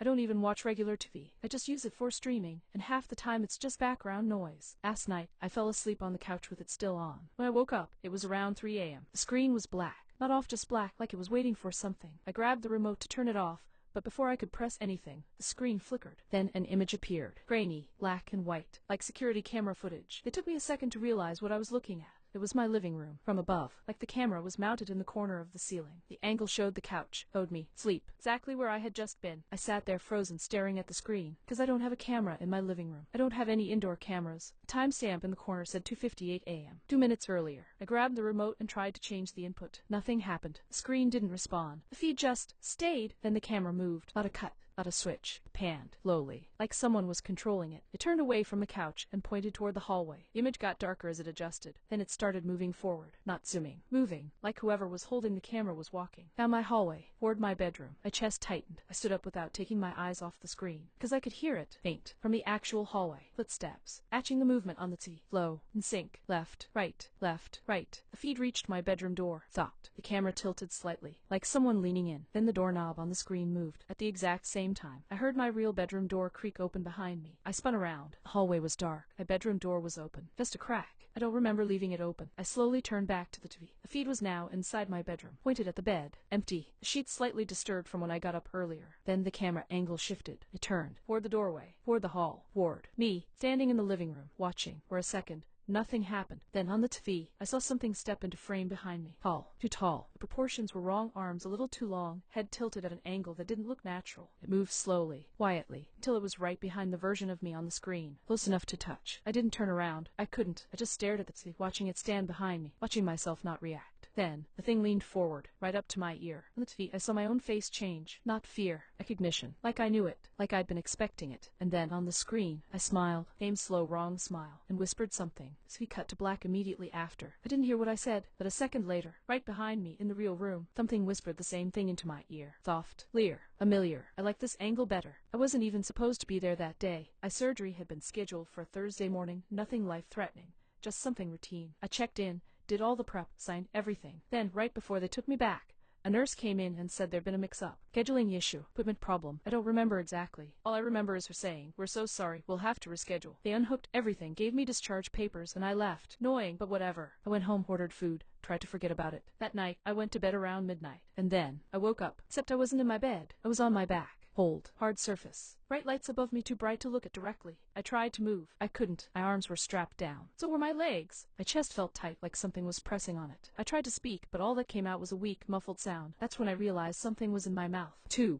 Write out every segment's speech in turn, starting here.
I don't even watch regular TV. I just use it for streaming, and half the time it's just background noise. Last night, I fell asleep on the couch with it still on. When I woke up, it was around 3 a.m. The screen was black. Not off, just black, like it was waiting for something. I grabbed the remote to turn it off, but before I could press anything, the screen flickered. Then an image appeared. Grainy, black and white, like security camera footage. It took me a second to realize what I was looking at. It was my living room, from above, like the camera was mounted in the corner of the ceiling. The angle showed the couch, showed me sleep, exactly where I had just been. I sat there frozen, staring at the screen, because I don't have a camera in my living room. I don't have any indoor cameras. The timestamp in the corner said 2:58 a.m. 2 minutes earlier. I grabbed the remote and tried to change the input. Nothing happened. The screen didn't respond. The feed just stayed. Then the camera moved. Not a cut. Not a switch. It panned, slowly, like someone was controlling it. It turned away from the couch and pointed toward the hallway. The image got darker as it adjusted. Then it started moving forward, not zooming. Moving, like whoever was holding the camera was walking. Down my hallway, toward my bedroom. My chest tightened. I stood up without taking my eyes off the screen, because I could hear it, faint, from the actual hallway. Footsteps, matching the movement on the T. Flow, in sync. Left, right, left, right. The feed reached my bedroom door. Stopped. The camera tilted slightly, like someone leaning in. Then the doorknob on the screen moved. At the exact same time, I heard my real bedroom door creak open behind me. I spun around. The hallway was dark. My bedroom door was open. Just a crack. I don't remember leaving it open. I slowly turned back to the TV. The feed was now inside my bedroom, pointed at the bed. Empty. The sheets slightly disturbed from when I got up earlier. Then the camera angle shifted. It turned. Toward the doorway. Toward the hall. Toward me, standing in the living room, watching. For a second, nothing happened. Then on the TV, I saw something step into frame behind me. Tall. Too tall. The proportions were wrong, arms a little too long, head tilted at an angle that didn't look natural. It moved slowly, quietly, until it was right behind the version of me on the screen, close enough to touch. I didn't turn around. I couldn't. I just stared at the TV, watching it stand behind me, watching myself not react. Then, the thing leaned forward, right up to my ear. On the TV, I saw my own face change. Not fear. Recognition. Like I knew it. Like I'd been expecting it. And then, on the screen, I smiled. Same slow, wrong smile. And whispered something. So he cut to black immediately after. I didn't hear what I said, but a second later, right behind me, in the real room, something whispered the same thing into my ear. Soft. Clear. Familiar. I like this angle better. I wasn't even supposed to be there that day. My surgery had been scheduled for Thursday morning. Nothing life-threatening. Just something routine. I checked in, did all the prep, signed everything. Then, right before they took me back, a nurse came in and said there'd been a mix-up. Scheduling issue. Equipment problem. I don't remember exactly. All I remember is her saying, "We're so sorry, we'll have to reschedule." They unhooked everything, gave me discharge papers, and I left. Annoying, but whatever. I went home, ordered food, tried to forget about it. That night, I went to bed around midnight. And then, I woke up. Except I wasn't in my bed. I was on my back. Hold. Hard surface. Bright lights above me too bright to look at directly. I tried to move. I couldn't. My arms were strapped down. So were my legs. My chest felt tight, like something was pressing on it. I tried to speak, but all that came out was a weak, muffled sound. That's when I realized something was in my mouth.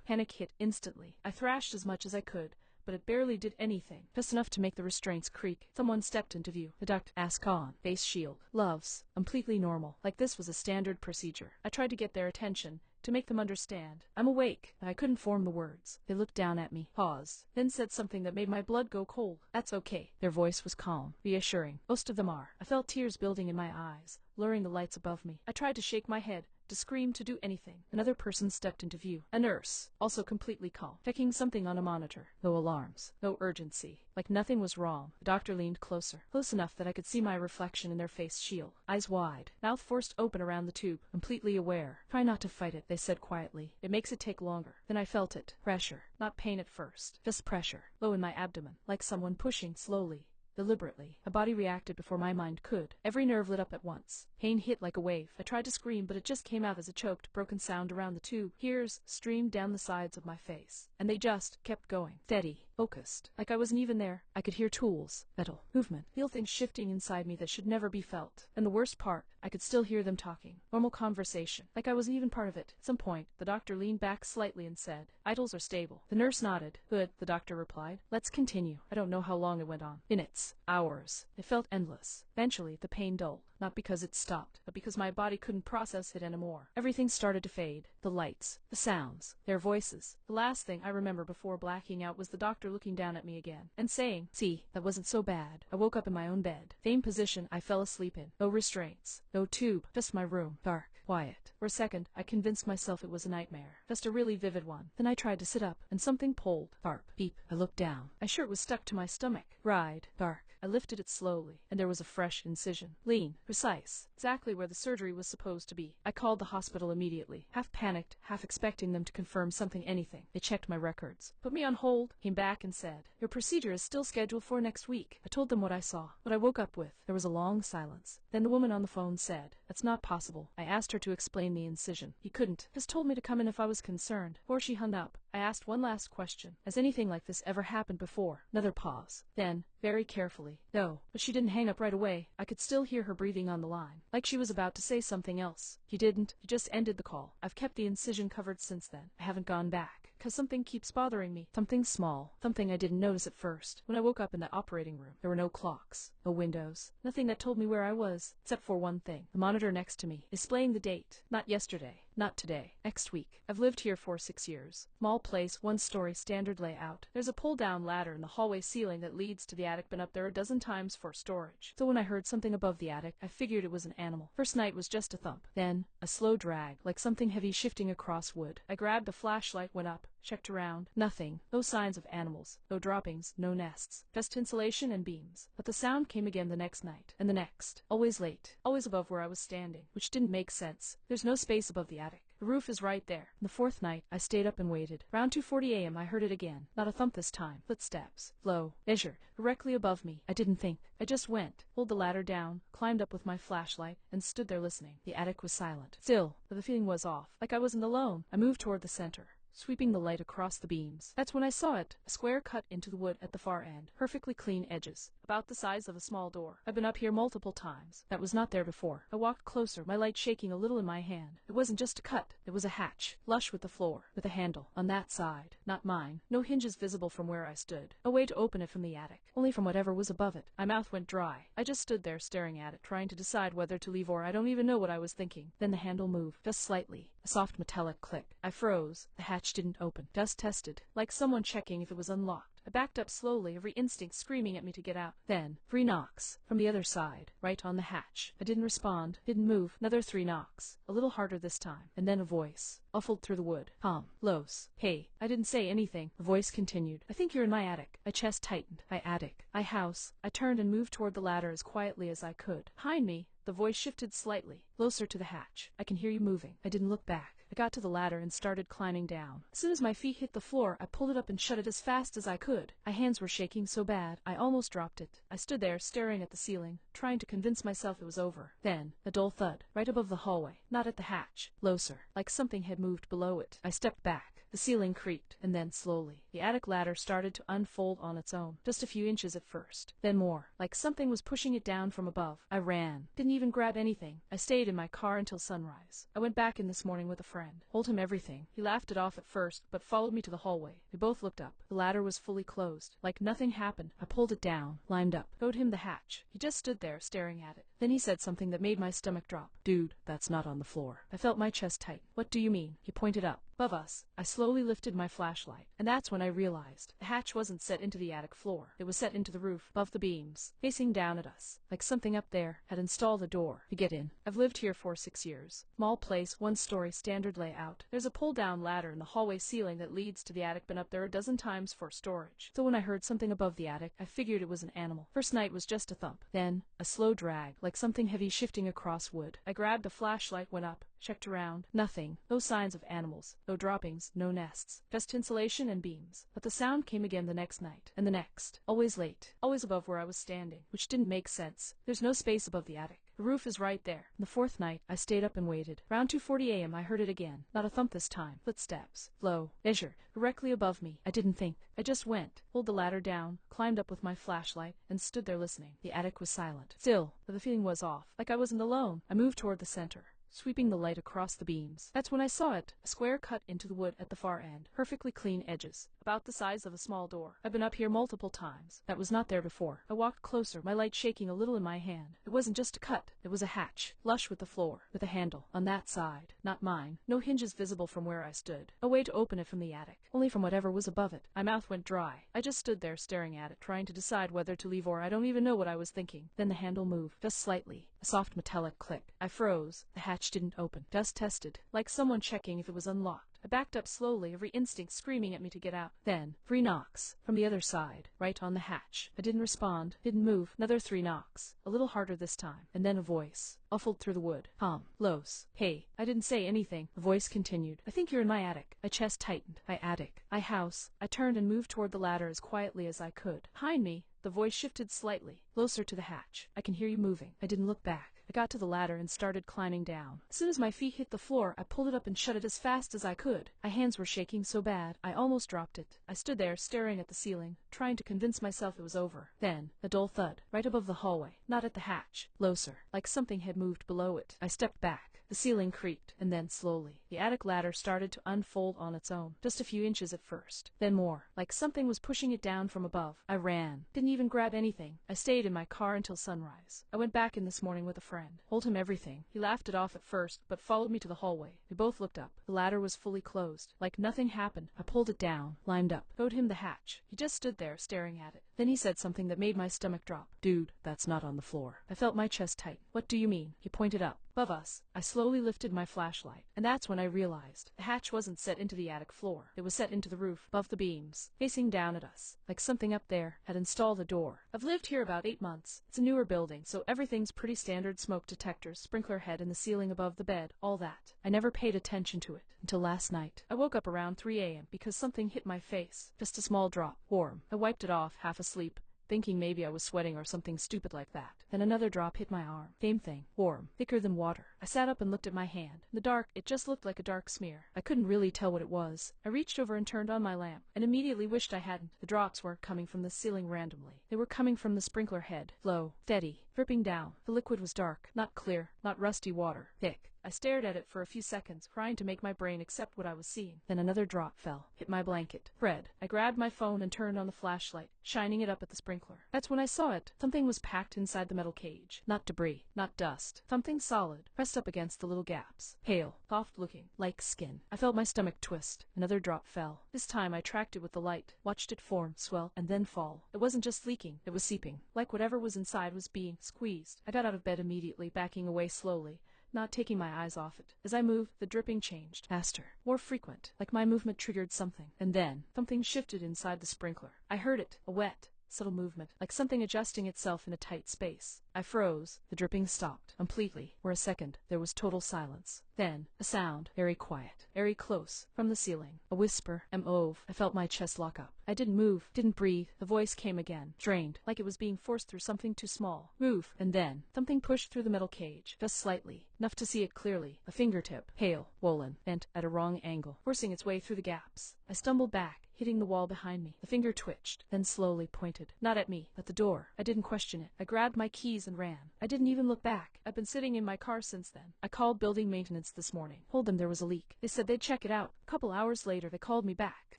Panic hit instantly. I thrashed as much as I could, but it barely did anything, just enough to make the restraints creak. Someone stepped into view. The doctor. Mask on. Face shield. Gloves. Completely normal. Like this was a standard procedure. I tried to get their attention, to make them understand. I'm awake. I couldn't form the words. They looked down at me, paused, then said something that made my blood go cold. "That's okay." Their voice was calm, reassuring. Most of them are. I felt tears building in my eyes, blurring the lights above me. I tried to shake my head, to scream, to do anything. Another person stepped into view. A nurse, also completely calm, checking something on a monitor. No alarms, no urgency. Like nothing was wrong. The doctor leaned closer, close enough that I could see my reflection in their face shield. Eyes wide, mouth forced open around the tube, completely aware. "Try not to fight it," they said quietly. "It makes it take longer." Then I felt it. Pressure. Not pain at first. Just pressure. Low in my abdomen, like someone pushing slowly. Deliberately. My body reacted before my mind could. Every nerve lit up at once. Pain hit like a wave. I tried to scream, but it just came out as a choked, broken sound around the tube. Tears streamed down the sides of my face. And they just kept going. Steady. Focused. Like I wasn't even there. I could hear tools. Metal. Movement. Feel things shifting inside me that should never be felt. And the worst part, I could still hear them talking. Normal conversation. Like I wasn't even part of it. At some point, the doctor leaned back slightly and said, "Vitals are stable." The nurse nodded. "Good," the doctor replied. "Let's continue." I don't know how long it went on. Minutes. Hours. It felt endless. Eventually, the pain dulled. Not because it stopped, but because my body couldn't process it anymore. Everything started to fade. The lights. The sounds. Their voices. The last thing I remember before blacking out was the doctor looking down at me again and saying, "See, that wasn't so bad." I woke up in my own bed. Same position I fell asleep in. No restraints. No tube. Just my room. Dark. Quiet. For a second, I convinced myself it was a nightmare. Just a really vivid one. Then I tried to sit up, and something pulled. Sharp. Beep. I looked down. My shirt was stuck to my stomach. Ride. Dark. I lifted it slowly, and there was a fresh incision. Lean. Precise. exactly where the surgery was supposed to be. I called the hospital immediately, half panicked, half expecting them to confirm anything. They checked my records, put me on hold, came back and said, "Your procedure is still scheduled for next week." I told them what I saw, what I woke up with. There was a long silence. Then the woman on the phone said, "That's not possible." I asked her to explain the incision. "You couldn't. Just told me to come in if I was concerned." Before she hung up, I asked one last question. "Has anything like this ever happened before?" Another pause. Then, very carefully, "No." But she didn't hang up right away. I could still hear her breathing on the line, like she was about to say something else. "You didn't. You just ended the call. I've kept the incision covered since then. I haven't gone back, 'cause something keeps bothering me. Something small. Something I didn't notice at first. When I woke up in the operating room, there were no clocks, no windows, nothing that told me where I was, except for one thing. The monitor next to me, displaying the date. Not yesterday. Not today. Next week. I've lived here for 6 years. Small place, 1-story, standard layout. There's a pull-down ladder in the hallway ceiling that leads to the attic. Been up there a dozen times for storage. So when I heard something above the attic, I figured it was an animal. First night was just a thump. Then, a slow drag, like something heavy shifting across wood. I grabbed a flashlight, went up, checked around. Nothing. No signs of animals. No droppings. No nests. Just insulation and beams. But the sound came again the next night. And the next. Always late. Always above where I was standing. Which didn't make sense. There's no space above the attic. The roof is right there. And the fourth night, I stayed up and waited. Around 2:40 a.m. I heard it again. Not a thump this time. Footsteps. Flow. Measure. Directly above me. I didn't think. I just went. Pulled the ladder down. Climbed up with my flashlight. And stood there listening. The attic was silent. Still, but the feeling was off. Like I wasn't alone. I moved toward the center, sweeping the light across the beams. That's when I saw it, a square cut into the wood at the far end, perfectly clean edges, about the size of a small door. I've been up here multiple times. That was not there before. I walked closer, my light shaking a little in my hand. It wasn't just a cut. It was a hatch, flush with the floor, with a handle, on that side, not mine. No hinges visible from where I stood. A way to open it from the attic, only from whatever was above it. My mouth went dry. I just stood there staring at it, trying to decide whether to leave or I don't even know what I was thinking. Then the handle moved, just slightly, a soft metallic click. I froze. The hatch didn't open. Just tested, like someone checking if it was unlocked. I backed up slowly, every instinct screaming at me to get out. Then, 3 knocks, from the other side, right on the hatch. I didn't respond, didn't move. Another 3 knocks, a little harder this time, and then a voice, muffled through the wood. Calm. Los. Hey. I didn't say anything. The voice continued. "I think you're in my attic." My chest tightened. I attic. I house. I turned and moved toward the ladder as quietly as I could. Behind me, the voice shifted slightly, closer to the hatch. "I can hear you moving." I didn't look back. I got to the ladder and started climbing down. As soon as my feet hit the floor, I pulled it up and shut it as fast as I could. My hands were shaking so bad, I almost dropped it. I stood there, staring at the ceiling, trying to convince myself it was over. Then, a dull thud, right above the hallway, not at the hatch, closer, like something had moved below it. I stepped back. The ceiling creaked, and then slowly, the attic ladder started to unfold on its own, just a few inches at first, then more, like something was pushing it down from above. I ran. Didn't even grab anything. I stayed in my car until sunrise. I went back in this morning with a friend. Told him everything. He laughed it off at first, but followed me to the hallway. We both looked up. The ladder was fully closed. Like nothing happened. I pulled it down, climbed up, showed him the hatch. He just stood there, staring at it. Then he said something that made my stomach drop. "Dude, that's not on the floor." I felt my chest tighten. "What do you mean?" He pointed up. Above us. I slowly lifted my flashlight, and that's when I realized the hatch wasn't set into the attic floor. It was set into the roof, above the beams, facing down at us, like something up there had installed a door to get in. I've lived here for 6 years. Small place, 1-story, standard layout. There's a pull-down ladder in the hallway ceiling that leads to the attic. Been up there a dozen times for storage. So when I heard something above the attic, I figured it was an animal. First night was just a thump. Then, a slow drag, like something heavy shifting across wood. I grabbed a flashlight, went up, checked around. Nothing. No signs of animals. No droppings. No nests. Just insulation and beams. But the sound came again the next night. And the next. Always late. Always above where I was standing. Which didn't make sense. There's no space above the attic. The roof is right there. And the fourth night, I stayed up and waited. Around 2:40 a.m. I heard it again. Not a thump this time. Footsteps. Flow. Measure. Directly above me. I didn't think. I just went. Pulled the ladder down. Climbed up with my flashlight. And stood there listening. The attic was silent. Still, but the feeling was off. Like I wasn't alone. I moved toward the center, sweeping the light across the beams. That's when I saw it, a square cut into the wood at the far end, perfectly clean edges, about the size of a small door. I've been up here multiple times. That was not there before. I walked closer, my light shaking a little in my hand. It wasn't just a cut. It was a hatch, flush with the floor, with a handle, on that side, not mine. No hinges visible from where I stood. A way to open it from the attic, only from whatever was above it. My mouth went dry. I just stood there staring at it, trying to decide whether to leave or I don't even know what I was thinking. Then the handle moved, just slightly, a soft metallic click. I froze. The hatch hatch didn't open. Dust tested, like someone checking if it was unlocked. I backed up slowly, every instinct screaming at me to get out. Then, 3 knocks, from the other side, right on the hatch. I didn't respond, didn't move. Another 3 knocks, a little harder this time, and then a voice, muffled through the wood. Tom. Los. Hey. I didn't say anything. The voice continued. I think you're in my attic. My chest tightened. My attic. My house. I turned and moved toward the ladder as quietly as I could. Behind me, the voice shifted slightly, closer to the hatch. I can hear you moving. I didn't look back. I got to the ladder and started climbing down. As soon as my feet hit the floor, I pulled it up and shut it as fast as I could. My hands were shaking so bad, I almost dropped it. I stood there, staring at the ceiling, trying to convince myself it was over. Then, a dull thud, right above the hallway, not at the hatch, closer, like something had moved below it. I stepped back. The ceiling creaked, and then slowly, the attic ladder started to unfold on its own, just a few inches at first, then more, like something was pushing it down from above. I ran. Didn't even grab anything. I stayed in my car until sunrise. I went back in this morning with a friend. Told him everything. He laughed it off at first, but followed me to the hallway. We both looked up. The ladder was fully closed. Like nothing happened. I pulled it down, climbed up, showed him the hatch. He just stood there, staring at it. Then he said something that made my stomach drop. Dude, that's not on the floor. I felt my chest tighten. What do you mean? He pointed up. Above us. I slowly lifted my flashlight, and that's when I realized the hatch wasn't set into the attic floor. It was set into the roof, above the beams, facing down at us, like something up there had installed a door. I've lived here about 8 months. It's a newer building, so everything's pretty standard: smoke detectors, sprinkler head in the ceiling above the bed, all that. I never paid attention to it until last night. I woke up around 3 a.m. because something hit my face. Just a small drop. Warm. I wiped it off, half asleep, thinking maybe I was sweating or something stupid like that. Then another drop hit my arm. Same thing. Warm. Thicker than water. I sat up and looked at my hand. In the dark, it just looked like a dark smear. I couldn't really tell what it was. I reached over and turned on my lamp, and immediately wished I hadn't. The drops weren't coming from the ceiling randomly. They were coming from the sprinkler head. Low. Steady. Dripping down. The liquid was dark. Not clear. Not rusty water. Thick. I stared at it for a few seconds, trying to make my brain accept what I was seeing. Then another drop fell, hit my blanket. Fred. I grabbed my phone and turned on the flashlight, shining it up at the sprinkler. That's when I saw it. Something was packed inside the metal cage. Not debris, not dust. Something solid, pressed up against the little gaps. Pale, soft-looking, like skin. I felt my stomach twist. Another drop fell. This time I tracked it with the light, watched it form, swell, and then fall. It wasn't just leaking, it was seeping. Like whatever was inside was being squeezed. I got out of bed immediately, backing away slowly, not taking my eyes off it. As I moved, the dripping changed. Faster. More frequent. Like my movement triggered something. And then, something shifted inside the sprinkler. I heard it. A wet, subtle movement, like something adjusting itself in a tight space. I froze. The dripping stopped. Completely. For a second, there was total silence. Then, a sound. Very quiet. Very close. From the ceiling. A whisper. M-ove. I felt my chest lock up. I didn't move. Didn't breathe. The voice came again. Strained. Like it was being forced through something too small. Move. And then, something pushed through the metal cage. Just slightly. Enough to see it clearly. A fingertip. Pale. Swollen. Bent at a wrong angle. Forcing its way through the gaps. I stumbled back, hitting the wall behind me. The finger twitched. Then slowly pointed. Not at me, but the door. I didn't question it. I grabbed my keys and ran. I didn't even look back. I've been sitting in my car since then. I called building maintenance this morning. Told them there was a leak. They said they'd check it out. A couple hours later, they called me back.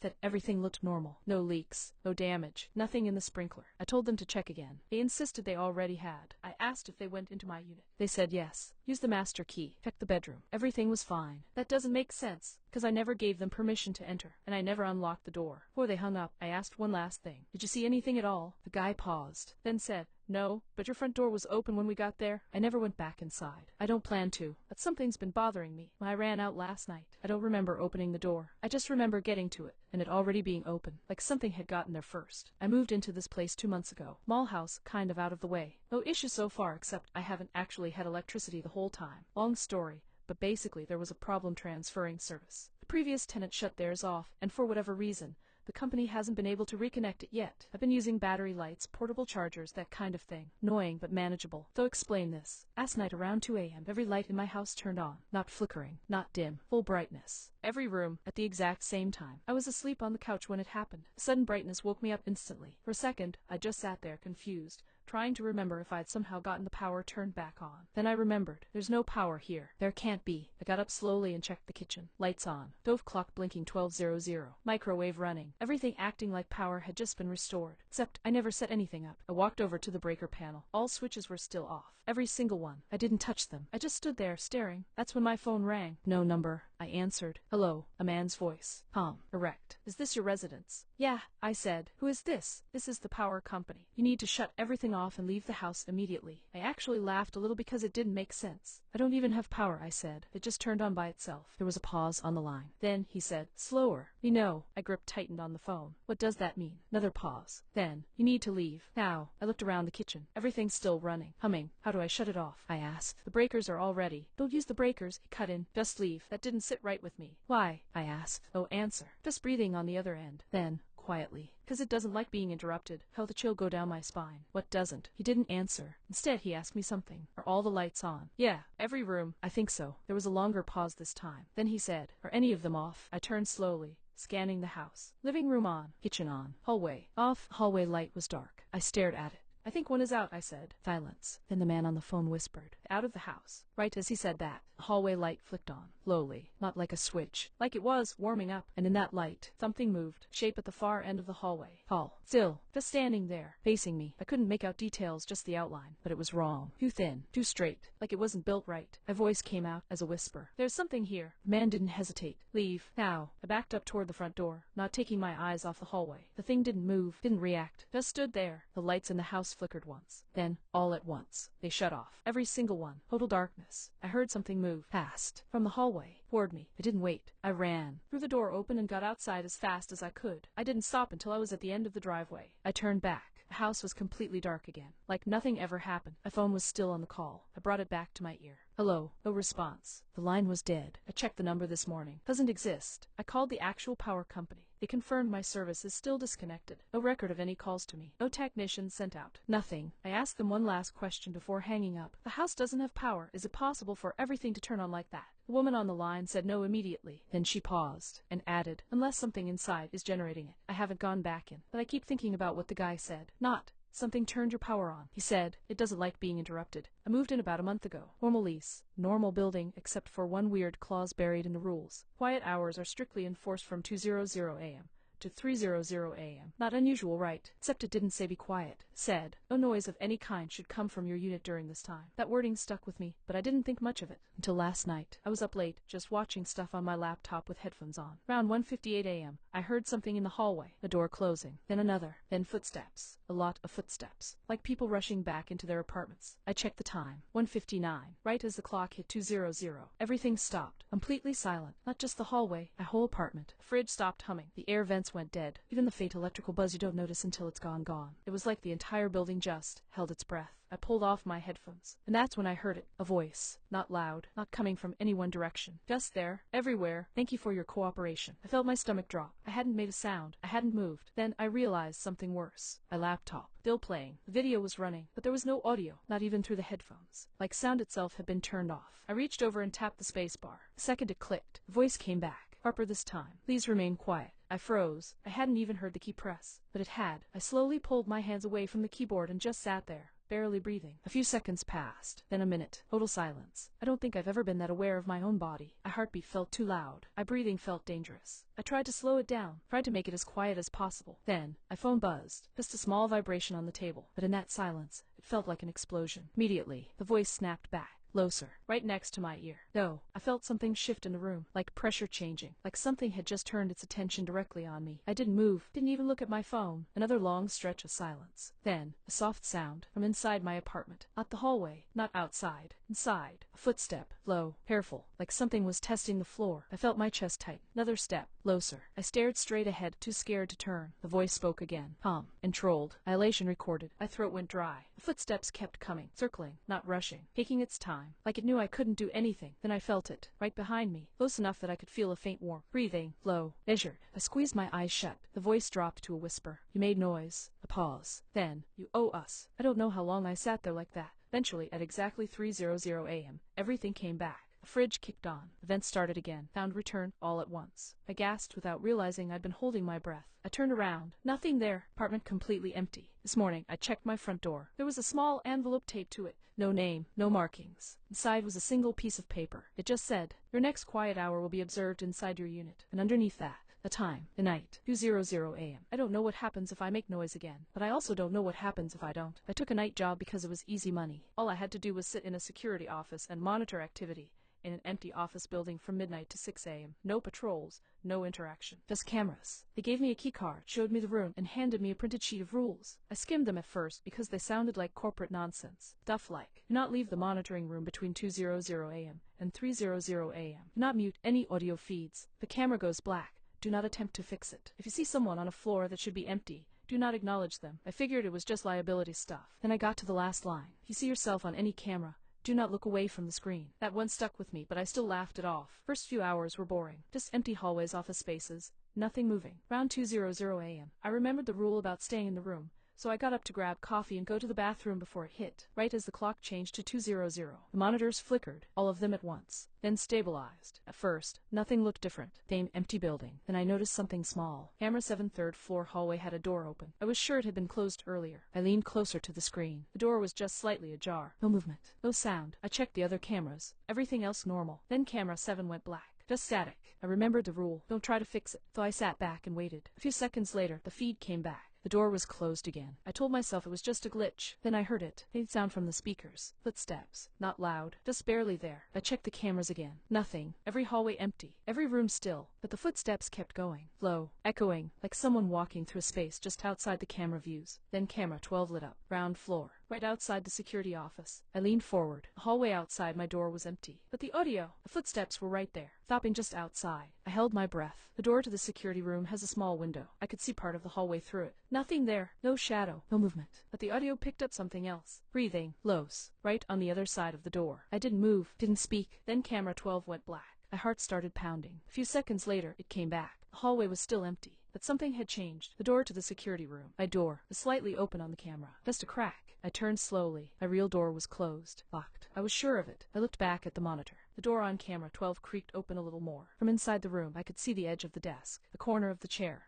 That everything looked normal. No leaks. No damage. Nothing in the sprinkler. I told them to check again. They insisted they already had. I asked if they went into my unit. They said yes. Use the master key. Check the bedroom. Everything was fine. That doesn't make sense, because I never gave them permission to enter, and I never unlocked the door. Before they hung up, I asked one last thing. Did you see anything at all? The guy paused, then said, No, but your front door was open when we got there. I never went back inside. I don't plan to, but something's been bothering me. When I ran out last night, I don't remember opening the door. I just remember getting to it, and it already being open, like something had gotten there first. I moved into this place 2 months ago. Small house, kind of out of the way. No issues so far, except I haven't actually had electricity the whole time. Long story, but basically there was a problem transferring service. The previous tenant shut theirs off, and for whatever reason, the company hasn't been able to reconnect it yet. I've been using battery lights, portable chargers, that kind of thing. Annoying, but manageable. So explain this. Last night around 2 a.m., every light in my house turned on. Not flickering. Not dim. Full brightness. Every room, at the exact same time. I was asleep on the couch when it happened. The sudden brightness woke me up instantly. For a second, I just sat there, confused, trying to remember if I'd somehow gotten the power turned back on. Then I remembered. There's no power here. There can't be. I got up slowly and checked the kitchen. Lights on. Stove clock blinking 12:00. Microwave running. Everything acting like power had just been restored. Except I never set anything up. I walked over to the breaker panel. All switches were still off. Every single one. I didn't touch them. I just stood there, staring. That's when my phone rang. No number. I answered. Hello. A man's voice. Calm. Erect. Is this your residence? Yeah, I said. Who is this? This is the power company. You need to shut everything off and leave the house immediately. I actually laughed a little because it didn't make sense. I don't even have power, I said. It just turned on by itself. There was a pause on the line. Then he said, slower. We know. I grip tightened on the phone. What does that mean? Another pause. Then, you need to leave. Now. I looked around the kitchen. Everything's still running. Humming. How do I shut it off? I asked. The breakers are all ready. Don't use the breakers. He cut in. Just leave. That didn't sit right with me. Why? I asked. Oh, answer. Just breathing on the other end. Then, quietly. 'Cause it doesn't like being interrupted. Felt a chill go down my spine. What doesn't? He didn't answer. Instead, he asked me something. Are all the lights on? Yeah. Every room. I think so. There was a longer pause this time. Then he said, are any of them off? I turned slowly, scanning the house. Living room on. Kitchen on. Hallway off. Hallway light was dark. I stared at it. I think one is out, I said. Silence. Then the man on the phone whispered, out of the house. Right as he said that, the hallway light flicked on, slowly, not like a switch, like it was warming up, and in that light, something moved, shape at the far end of the hallway. Tall, still, just standing there, facing me. I couldn't make out details, just the outline, but it was wrong. Too thin, too straight, like it wasn't built right. A voice came out as a whisper. There's something here. The man didn't hesitate. Leave. Now. I backed up toward the front door, not taking my eyes off the hallway. The thing didn't move, didn't react, just stood there. The lights in the house flickered once. Then, all at once, they shut off. Every single one. Total darkness. I heard something move. Past. From the hallway. Toward me. I didn't wait. I ran. Threw the door open and got outside as fast as I could. I didn't stop until I was at the end of the driveway. I turned back. The house was completely dark again. Like nothing ever happened. My phone was still on the call. I brought it back to my ear. Hello. No response. The line was dead. I checked the number this morning. Doesn't exist. I called the actual power company. They confirmed my service is still disconnected. No record of any calls to me. No technicians sent out. Nothing. I asked them one last question before hanging up. The house doesn't have power. Is it possible for everything to turn on like that? The woman on the line said no immediately. Then she paused and added, unless something inside is generating it. I haven't gone back in, but I keep thinking about what the guy said. Not, something turned your power on. He said, it doesn't like being interrupted. I moved in about a month ago. Normal lease. Normal building, except for one weird clause buried in the rules. Quiet hours are strictly enforced from 2:00 a.m. to 3:00 a.m. Not unusual, right? Except it didn't say be quiet. It said, no noise of any kind should come from your unit during this time. That wording stuck with me, but I didn't think much of it. Until last night. I was up late, just watching stuff on my laptop with headphones on. Around 1:58 a.m., I heard something in the hallway, a door closing, then another, then footsteps. A lot of footsteps. Like people rushing back into their apartments. I checked the time. 1:59. Right as the clock hit 2:00. Everything stopped. Completely silent. Not just the hallway, my whole apartment. The fridge stopped humming. The air vents went dead. Even the faint electrical buzz you don't notice until it's gone. It was like the entire building just held its breath. I pulled off my headphones, and that's when I heard it. A voice. Not loud, not coming from any one direction. Just there, everywhere. Thank you for your cooperation. I felt my stomach drop. I hadn't made a sound. I hadn't moved. Then I realized something worse. My laptop. Still playing. The video was running, but there was no audio, not even through the headphones. Like sound itself had been turned off. I reached over and tapped the space bar. The second it clicked, the voice came back. Harper this time. Please remain quiet. I froze. I hadn't even heard the key press, but it had. I slowly pulled my hands away from the keyboard and just sat there, barely breathing. A few seconds passed, then a minute. Total silence. I don't think I've ever been that aware of my own body. My heartbeat felt too loud. My breathing felt dangerous. I tried to slow it down, tried to make it as quiet as possible. Then, my phone buzzed. Just a small vibration on the table, but in that silence, it felt like an explosion. Immediately, the voice snapped back. Closer, right next to my ear. No, I felt something shift in the room, like pressure changing, like something had just turned its attention directly on me. I didn't move, didn't even look at my phone. Another long stretch of silence. Then, a soft sound from inside my apartment. Not the hallway, not outside. Inside. A footstep, low, careful, like something was testing the floor. I felt my chest tighten. Another step, closer. I stared straight ahead, too scared to turn. The voice spoke again. Calm, controlled. Dilation recorded. My throat went dry. The footsteps kept coming, circling, not rushing, taking its time. Like it knew I couldn't do anything. Then I felt it, right behind me, close enough that I could feel a faint warmth. Breathing, low, measured. I squeezed my eyes shut. The voice dropped to a whisper. You made noise. A pause. Then, you owe us. I don't know how long I sat there like that. Eventually, at exactly 3:00 a.m., everything came back. The fridge kicked on. The vents started again. Sound returned all at once. I gasped without realizing I'd been holding my breath. I turned around. Nothing there. Apartment completely empty. This morning, I checked my front door. There was a small envelope taped to it. No name, no markings. Inside was a single piece of paper. It just said, your next quiet hour will be observed inside your unit. And underneath that, the time, the night, 2:00 a.m. I don't know what happens if I make noise again, but I also don't know what happens if I don't. I took a night job because it was easy money. All I had to do was sit in a security office and monitor activity. in an empty office building from midnight to 6 a.m. No patrols, no interaction. Just cameras. They gave me a key card, showed me the room, and handed me a printed sheet of rules. I skimmed them at first because they sounded like corporate nonsense. Stuff like, do not leave the monitoring room between 2:00 a.m. and 3:00 a.m. Do not mute any audio feeds. If the camera goes black, do not attempt to fix it. If you see someone on a floor that should be empty, do not acknowledge them. I figured it was just liability stuff. Then I got to the last line. If you see yourself on any camera, do not look away from the screen. That one stuck with me, but I still laughed it off. First few hours were boring. Just empty hallways, office spaces, nothing moving. Around 2:00 a.m., I remembered the rule about staying in the room, so I got up to grab coffee and go to the bathroom before it hit. Right as the clock changed to 2:00, the monitors flickered, all of them at once, then stabilized. At first, nothing looked different. Same empty building. Then I noticed something small. Camera 7 third floor hallway had a door open. I was sure it had been closed earlier. I leaned closer to the screen. The door was just slightly ajar. No movement. No sound. I checked the other cameras. Everything else normal. Then camera 7 went black. Just static. I remembered the rule. Don't try to fix it. So I sat back and waited. A few seconds later, the feed came back. The door was closed again. I told myself it was just a glitch. Then I heard it. Faint sound from the speakers. Footsteps. Not loud. Just barely there. I checked the cameras again. Nothing. Every hallway empty. Every room still. But the footsteps kept going. Low. Echoing. Like someone walking through a space just outside the camera views. Then camera 12 lit up. Ground floor. Right outside the security office. I leaned forward. The hallway outside my door was empty. But the audio. The footsteps were right there. Stopping just outside. I held my breath. The door to the security room has a small window. I could see part of the hallway through it. Nothing there. No shadow. No movement. But the audio picked up something else. Breathing. Close. Right on the other side of the door. I didn't move. Didn't speak. Then camera 12 went black. My heart started pounding. A few seconds later, it came back. The hallway was still empty, but something had changed. The door to the security room. My door was slightly open on the camera. Just a crack. I turned slowly. My real door was closed. Locked. I was sure of it. I looked back at the monitor. The door on camera 12 creaked open a little more. From inside the room, I could see the edge of the desk, the corner of the chair.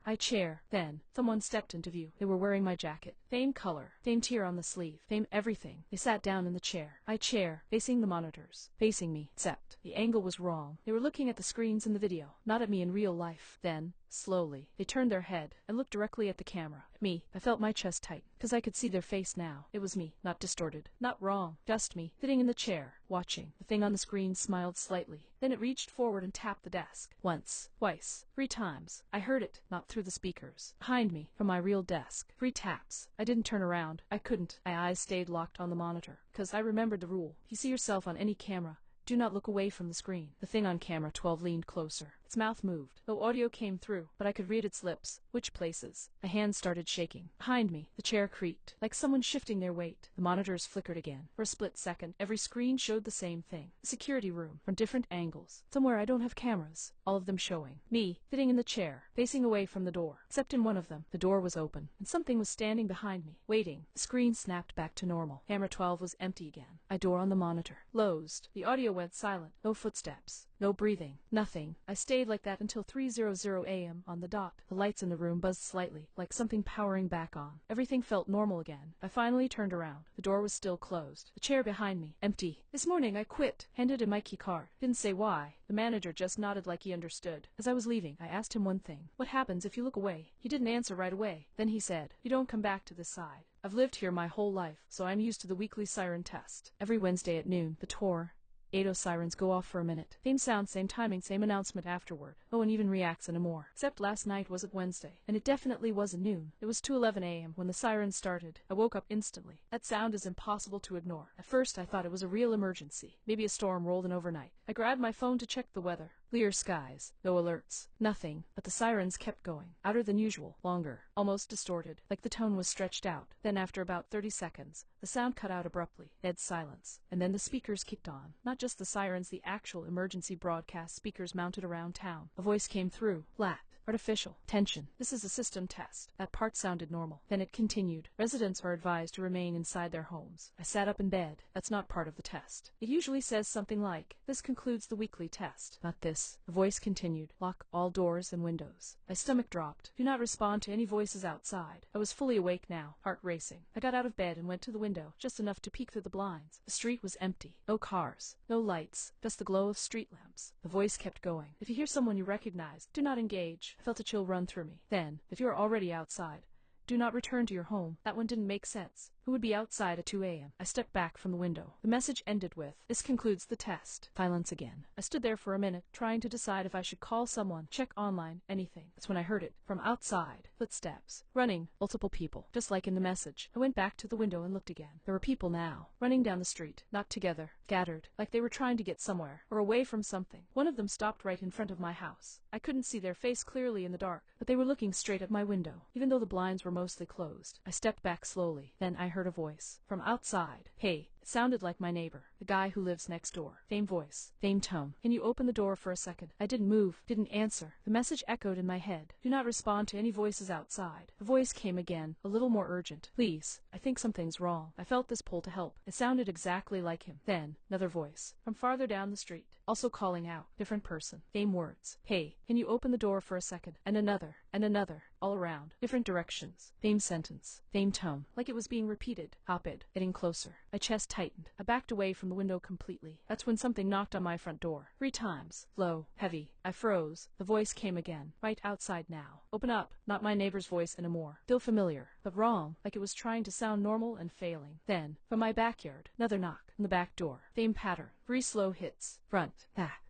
Then, someone stepped into view. They were wearing my jacket. Same color. Same tear on the sleeve. Same everything. They sat down in the chair. My chair, facing the monitors. Facing me, except the angle was wrong. They were looking at the screens in the video, not at me in real life. Then, slowly, they turned their head and looked directly at the camera. At me. I felt my chest tighten, because I could see their face now. It was me, not distorted, not wrong, just me, sitting in the chair, watching. The thing on the screen smiled slightly. Then it reached forward and tapped the desk. Once, twice, 3 times. I heard it, not through the speakers. Behind me, from my real desk. 3 taps. I didn't turn around. I couldn't. My eyes stayed locked on the monitor, because I remembered the rule. If you see yourself on any camera, do not look away from the screen. The thing on camera 12 leaned closer. Its mouth moved. No audio came through, but I could read its lips. Which places? My hands started shaking. Behind me, the chair creaked, like someone shifting their weight. The monitors flickered again. For a split second, every screen showed the same thing. The security room, from different angles. Somewhere I don't have cameras. All of them showing. Me, sitting in the chair, facing away from the door. Except in one of them, the door was open, and something was standing behind me, waiting. The screen snapped back to normal. Camera 12 was empty again. My door on the monitor. Closed. The audio went silent. No footsteps. No breathing. Nothing. I stayed like that until 3:00 a.m. on the dot. The lights in the room buzzed slightly, like something powering back on. Everything felt normal again. I finally turned around. The door was still closed. The chair behind me, empty. This morning I quit. Handed him my key card. Didn't say why. The manager just nodded like he understood. As I was leaving, I asked him one thing. What happens if you look away? He didn't answer right away. Then he said, you don't come back to this side. I've lived here my whole life, so I'm used to the weekly siren test. Every Wednesday at noon, the Tor 80 sirens go off for a minute. Same sound, same timing, same announcement afterward. No one even reacts anymore. Except last night was at Wednesday, and it definitely wasn't noon. It was 2:11 a.m. when the sirens started. I woke up instantly. That sound is impossible to ignore. At first I thought it was a real emergency. Maybe a storm rolled in overnight. I grabbed my phone to check the weather. Clear skies. No alerts. Nothing. But the sirens kept going. Outer than usual. Longer. Almost distorted. Like the tone was stretched out. Then after about 30 seconds, the sound cut out abruptly. Dead silence. And then the speakers kicked on. Not just the sirens, the actual emergency broadcast speakers mounted around town. A voice came through. Flat. Artificial. Tension. This is a system test. That part sounded normal. Then it continued. Residents are advised to remain inside their homes. I sat up in bed. That's not part of the test. It usually says something like, this concludes the weekly test. Not this. The voice continued. Lock all doors and windows. My stomach dropped. Do not respond to any voices outside. I was fully awake now, heart racing. I got out of bed and went to the window, just enough to peek through the blinds. The street was empty. No cars. No lights. Just the glow of street lamps. The voice kept going. If you hear someone you recognize, do not engage. I felt a chill run through me. Then, if you are already outside, do not return to your home. That one didn't make sense. Who would be outside at 2 a.m.? I stepped back from the window. The message ended with, "This concludes the test." Silence again. I stood there for a minute, trying to decide if I should call someone, check online, anything. That's when I heard it. From outside. Footsteps. Running. Multiple people. Just like in the message. I went back to the window and looked again. There were people now. Running down the street. Not together. Scattered. Like they were trying to get somewhere. Or away from something. One of them stopped right in front of my house. I couldn't see their face clearly in the dark, but they were looking straight at my window, even though the blinds were mostly closed. I stepped back slowly. Then I heard a voice. From outside. "Hey." It sounded like my neighbor, the guy who lives next door. Same voice, same tone. "Can you open the door for a second?" I didn't move, didn't answer. The message echoed in my head. "Do not respond to any voices outside." The voice came again, a little more urgent. "Please, I think something's wrong." I felt this pull to help. It sounded exactly like him. Then, another voice, from farther down the street, also calling out. Different person, same words. "Hey, can you open the door for a second?" And another, all around, different directions. Same sentence, same tone, like it was being repeated. Rapid, getting closer. My chest tightened. I backed away from the window completely. That's when something knocked on my front door. 3 times. Low, heavy. I froze. The voice came again. Right outside now. "Open up." Not my neighbor's voice anymore. Still familiar, but wrong, like it was trying to sound normal and failing. Then, from my backyard, another knock on the back door. Same pattern. 3 slow hits. Front, back,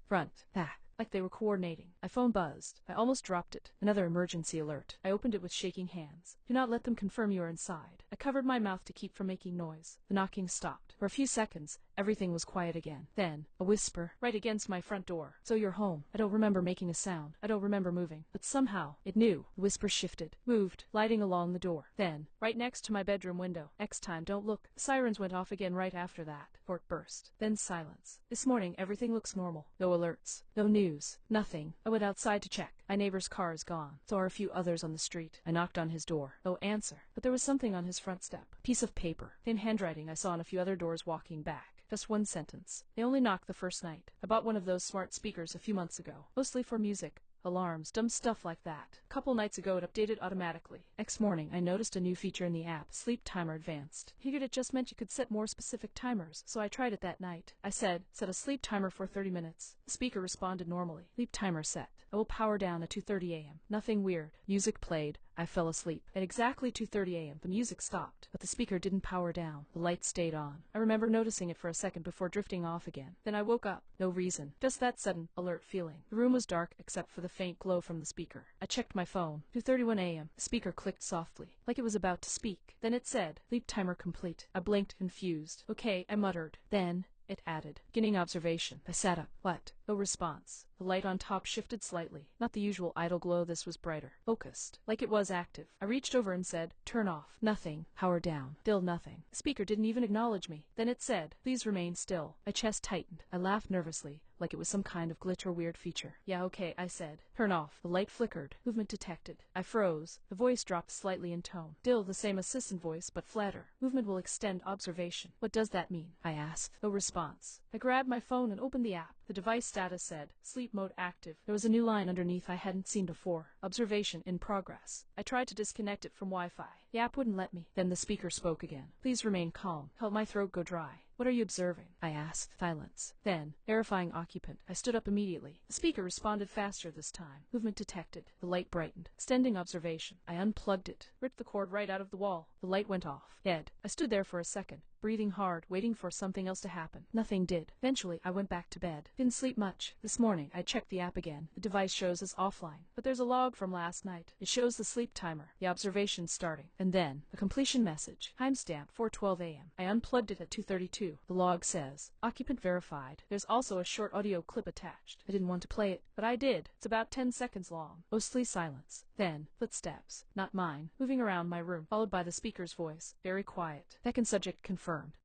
like they were coordinating. My phone buzzed. I almost dropped it. Another emergency alert. I opened it with shaking hands. "Do not let them confirm you are inside." I covered my mouth to keep from making noise. The knocking stopped. For a few seconds, everything was quiet again. Then, a whisper, right against my front door. "So you're home." I don't remember making a sound. I don't remember moving. But somehow, it knew. The whisper shifted, moved, gliding along the door. Then, right next to my bedroom window. Next time, don't look. The sirens went off again right after that. Fort burst. Then silence. This morning, everything looks normal. No alerts. No news. Nothing. I went outside to check. My neighbor's car is gone. So are a few others on the street. I knocked on his door. No answer. But there was something on his front step. A piece of paper. Thin handwriting I saw on a few other doors walking back. Just one sentence. "They only knocked the first night. I bought one of those smart speakers a few months ago. Mostly for music. Alarms, dumb stuff like that. A couple nights ago it updated automatically. Next morning I noticed a new feature in the app, Sleep Timer Advanced. Figured it just meant you could set more specific timers, so I tried it that night. I said, set a sleep timer for 30 minutes. The speaker responded normally. Sleep timer set. I will power down at 2:30 a.m. Nothing weird. Music played. I fell asleep. At exactly 2:30 a.m. the music stopped, but the speaker didn't power down. The light stayed on. I remember noticing it for a second before drifting off again. Then I woke up. No reason. Just that sudden, alert feeling. The room was dark except for the faint glow from the speaker. I checked my phone. 2:31 a.m. The speaker clicked softly, like it was about to speak. Then it said, "Sleep timer complete." I blinked, confused. "Okay," I muttered. Then it added, "Beginning observation." I sat up. What? No response. The light on top shifted slightly. Not the usual idle glow, this was brighter. Focused. Like it was active. I reached over and said, "Turn off." Nothing. Power down. Still nothing. The speaker didn't even acknowledge me. Then it said, "Please remain still." My chest tightened. I laughed nervously, like it was some kind of glitch or weird feature. "Yeah, okay," I said. "Turn off." The light flickered. Movement detected. I froze. The voice dropped slightly in tone. Still the same assistant voice, but flatter. "Movement will extend observation." "What does that mean?" I asked. No response. I grabbed my phone and opened the app. The device status said, "Sleep mode active." There was a new line underneath I hadn't seen before. "Observation in progress." I tried to disconnect it from Wi-Fi. The app wouldn't let me. Then the speaker spoke again. "Please remain calm. Help my throat go dry." "What are you observing?" I asked. Silence. Then, verifying occupant. I stood up immediately. The speaker responded faster this time. Movement detected. The light brightened. Extending observation. I unplugged it. Ripped the cord right out of the wall. The light went off. Dead. I stood there for a second, breathing hard, waiting for something else to happen. Nothing did. Eventually, I went back to bed. Didn't sleep much. This morning, I checked the app again. The device shows as offline. But there's a log from last night. It shows the sleep timer, the observation starting. And then, a completion message. Timestamp 4:12 a.m. I unplugged it at 2:32. The log says, "Occupant verified." There's also a short audio clip attached. I didn't want to play it, but I did. It's about 10 seconds long. Mostly silence. Then, footsteps. Not mine. Moving around my room, followed by the speaker's voice. Very quiet. Second subject confirmed.